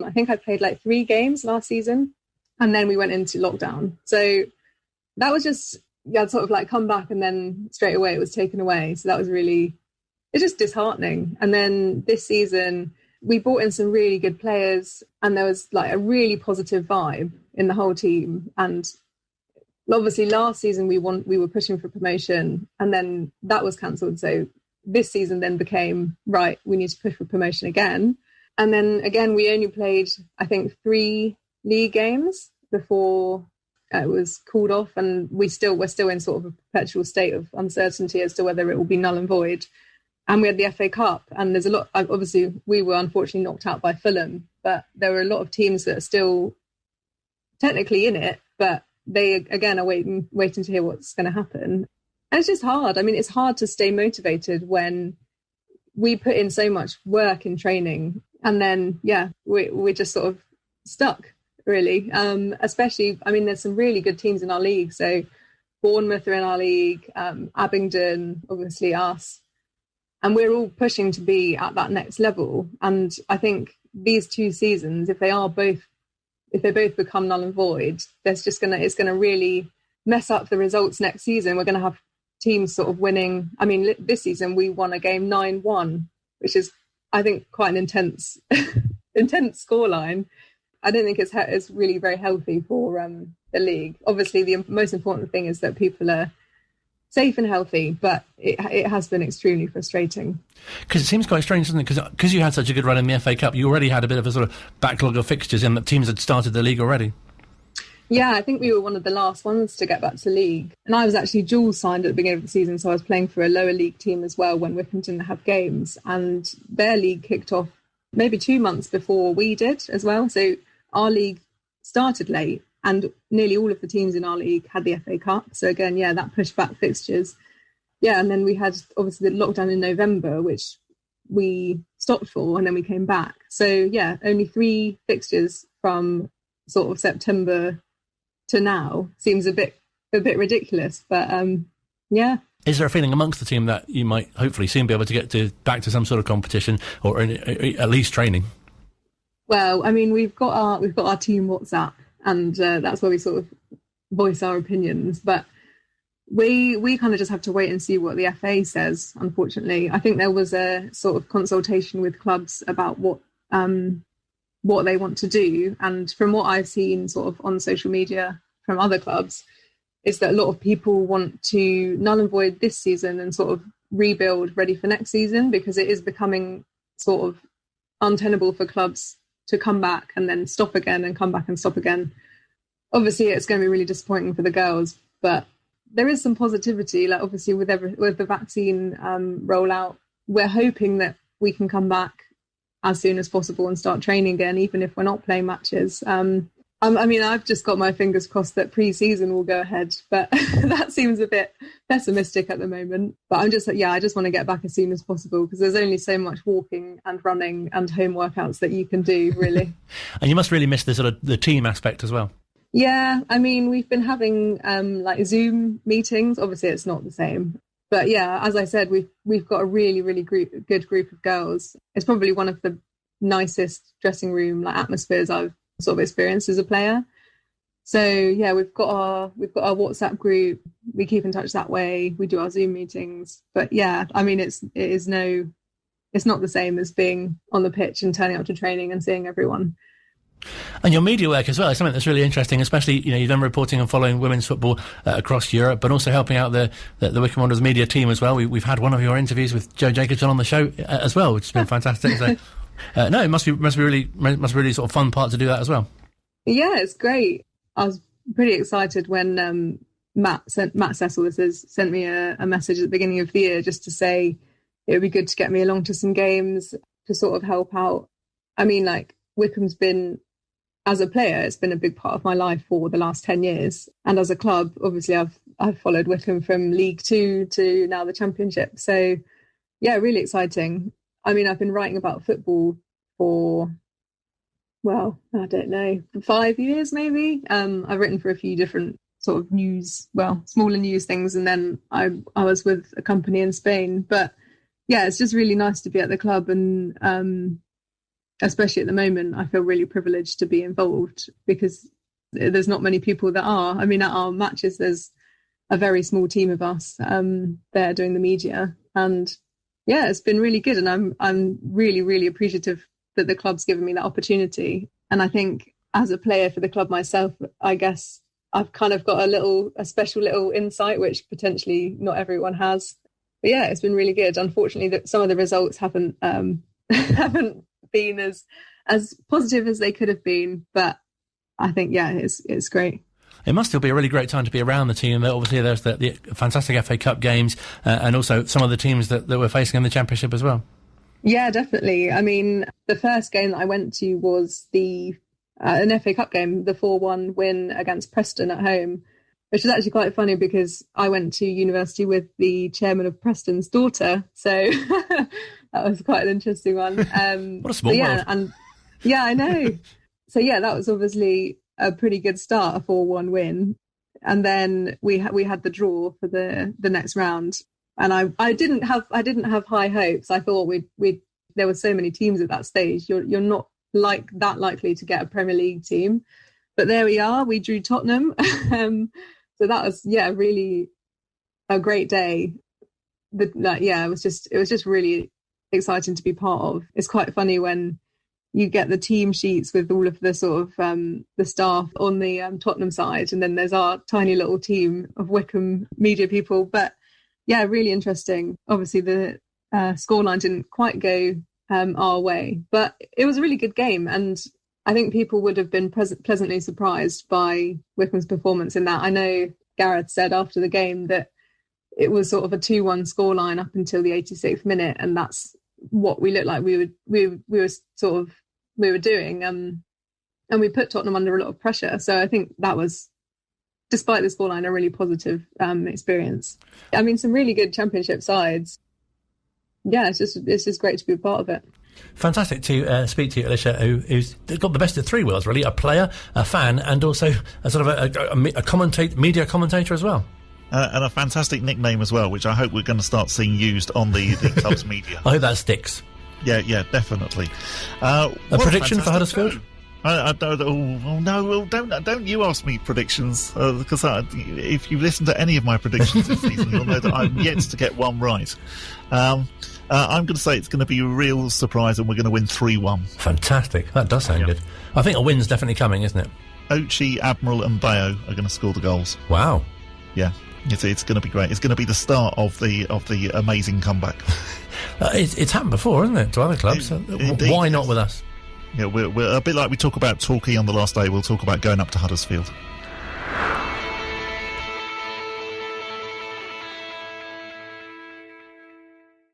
I think I played like 3 games last season, and then we went into lockdown. So that was just... I'd sort of like come back and then straight away it was taken away. So that was it's just disheartening. And then this season we brought in some really good players, and there was like a really positive vibe in the whole team. And obviously last season we were pushing for promotion, and then that was cancelled. So this season then became, right, we need to push for promotion again. And then again, we only played, I think, 3 league games before it was called off, and we're still in sort of a perpetual state of uncertainty as to whether it will be null and void. And we had the FA Cup, and there's a lot. Obviously, we were unfortunately knocked out by Fulham, but there were a lot of teams that are still technically in it, but they again are waiting to hear what's going to happen. And it's just hard. I mean, it's hard to stay motivated when we put in so much work in training, and then we're just sort of stuck. Really, especially, I mean, there's some really good teams in our league. So Bournemouth are in our league, Abingdon, obviously us, and we're all pushing to be at that next level. And I think these 2 seasons, if they both become null and void, it's going to really mess up the results next season. We're going to have teams sort of winning. I mean, this season we won a game 9-1, which is, I think, quite an intense scoreline. I don't think it's really very healthy for the league. Obviously, the most important thing is that people are safe and healthy, but it has been extremely frustrating. Because it seems quite strange, doesn't it? Because you had such a good run in the FA Cup, you already had a bit of a sort of backlog of fixtures, and the teams had started the league already. Yeah, I think we were one of the last ones to get back to league. And I was actually dual signed at the beginning of the season, so I was playing for a lower league team as well when Wycombe didn't have games. And their league kicked off maybe 2 months before we did as well. So our league started late, and nearly all of the teams in our league had the FA Cup. So again, that pushed back fixtures. Yeah, and then we had obviously the lockdown in November, which we stopped for, and then we came back. So only 3 fixtures from sort of September to now seems a bit ridiculous, but Is there a feeling amongst the team that you might hopefully soon be able to get back to some sort of competition, or at least training? Well, I mean, we've got our team WhatsApp, and that's where we sort of voice our opinions, but we kind of just have to wait and see what the FA says, unfortunately. I think there was a sort of consultation with clubs about what they want to do, and from what I've seen sort of on social media from other clubs, is that a lot of people want to null and void this season and sort of rebuild ready for next season, because it is becoming sort of untenable for clubs to come back and then stop again and come back and stop again. Obviously, it's going to be really disappointing for the girls, but there is some positivity. Like, obviously, with the vaccine rollout, we're hoping that we can come back as soon as possible and start training again, even if we're not playing matches. I mean, I've just got my fingers crossed that pre-season will go ahead, but that seems a bit pessimistic at the moment. But I just want to get back as soon as possible, because there's only so much walking and running and home workouts that you can do, really. And you must really miss the team aspect as well. Yeah, I mean, we've been having like Zoom meetings. Obviously, it's not the same. But yeah, as I said, we've got a really, really good group of girls. It's probably one of the nicest dressing room atmospheres I've sort of experienced as a player. So yeah, we've got our WhatsApp group. We keep in touch that way. We do our Zoom meetings. But yeah, I mean, it's not the same as being on the pitch and turning up to training and seeing everyone. And your media work as well is something that's really interesting, especially, you've done reporting and following women's football across Europe, but also helping out the Wycombe Wanderers media team as well. We've had one of your interviews with Joe Jacobson on the show as well, which has been fantastic. So, no, it must be really sort of fun part to do that as well. Yeah, it's great. I was pretty excited when Matt Cecil sent me a message at the beginning of the year just to say it would be good to get me along to some games to sort of help out. I mean, Wycombe's been, as a player, it's been a big part of my life for the last 10 years. And as a club, obviously, I've followed Wycombe from League Two to now the Championship. So, yeah, really exciting. I mean, I've been writing about football for, well, I don't know, 5 years maybe. I've written for a few different sort of smaller news things. And then I was with a company in Spain. But, yeah, it's just really nice to be at the club. And especially at the moment, I feel really privileged to be involved, because there's not many people that are. I mean, at our matches, there's a very small team of us there doing the media, and yeah, it's been really good. And I'm really, really appreciative that the club's given me that opportunity. And I think as a player for the club myself, I guess I've kind of got a special little insight, which potentially not everyone has. But yeah, it's been really good. Unfortunately, that some of the results haven't been as positive as they could have been, but I think it's great. It must still be a really great time to be around the team. Obviously there's the fantastic FA Cup games and also some of the teams that we're facing in the Championship as well. Yeah, definitely. I mean, the first game that I went to was an FA Cup game, the 4-1 win against Preston at home, which is actually quite funny because I went to university with the chairman of Preston's daughter, so that was quite an interesting one. What a small world. Yeah, I know. So yeah, that was obviously a pretty good start, a 4-1 win, and then we had the draw for the next round, and I didn't have high hopes. I thought there were so many teams at that stage. You're not that likely to get a Premier League team, but there we are. We drew Tottenham, so that was really a great day. It was just really exciting to be part of. It's quite funny when you get the team sheets with all of the sort of the staff on the Tottenham side, and then there's our tiny little team of Wycombe media people. But yeah, really interesting. Obviously the scoreline didn't quite go our way, but it was a really good game, and I think people would have been pleasantly surprised by Wycombe's performance in that. I know Gareth said after the game that it was sort of a 2-1 scoreline up until the 86th minute, and that's what we looked like we were doing, and we put Tottenham under a lot of pressure. So I think that was, despite the scoreline, a really positive experience. I mean, some really good Championship sides. Yeah, it's just great to be a part of it. Fantastic to speak to you, Alicia, who's got the best of three worlds, really: a player, a fan, and also a sort of a media commentator as well. And a fantastic nickname as well, which I hope we're going to start seeing used on the club's media. I hope that sticks. Yeah, definitely. A prediction for Huddersfield? I don't. Oh no! Don't you ask me predictions because if you listen to any of my predictions this season, you'll know that I'm yet to get one right. I'm going to say it's going to be a real surprise, and we're going to win 3-1. Fantastic! That does sound good. I think a win's definitely coming, isn't it? Ochi, Admiral, and Bayo are going to score the goals. Wow! Yeah, it's going to be great. It's going to be the start of the amazing comeback. It's happened before, isn't it, to other clubs? Why not with us? Yeah, we're a bit like we talk about Torquay on the last day. We'll talk about going up to Huddersfield.